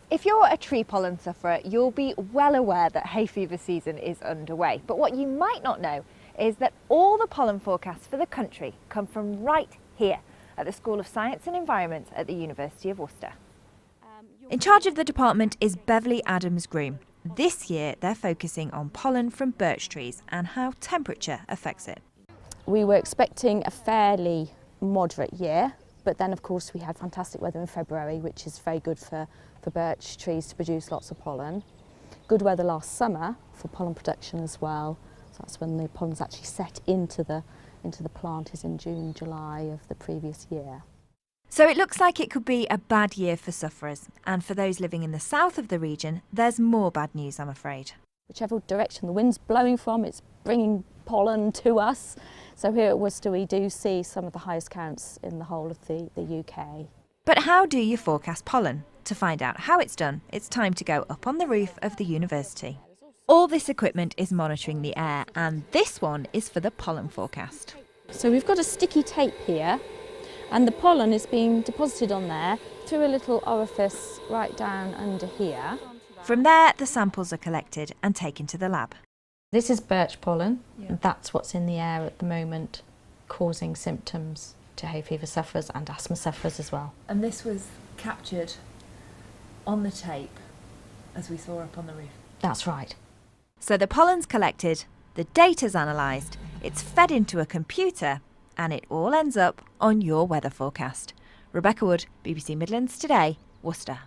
If you're a tree pollen sufferer, you'll be well aware that hay fever season is underway. But what you might not know is that all the pollen forecasts for the country come from right here at the School of Science and Environment at the University of Worcester. In charge of the department is Beverly Adams-Groom. This year they're focusing on pollen from birch trees and how temperature affects it. We were expecting a fairly moderate year, but then of course we had fantastic weather in February, which is very good for birch trees to produce lots of pollen. Good weather last summer for pollen production as well. So that's when the pollen's actually set into the plant, is in June, July of the previous year. So it looks like it could be a bad year for sufferers, and for those living in the south of the region, there's more bad news, I'm afraid. Whichever direction the wind's blowing from, it's bringing pollen to us. So here at Worcester we do see some of the highest counts in the whole of the UK. But how do you forecast pollen? To find out how it's done, it's time to go up on the roof of the university. All this equipment is monitoring the air, and this one is for the pollen forecast. So we've got a sticky tape here, and the pollen is being deposited on there through a little orifice right down under here. From there, the samples are collected and taken to the lab. This is birch pollen, and that's what's in the air at the moment, causing symptoms to hay fever sufferers and asthma sufferers as well. And this was captured on the tape, as we saw up on the roof. That's right. So the pollen's collected, the data's analysed, it's fed into a computer, and it all ends up on your weather forecast. Rebecca Wood, BBC Midlands Today, Worcester.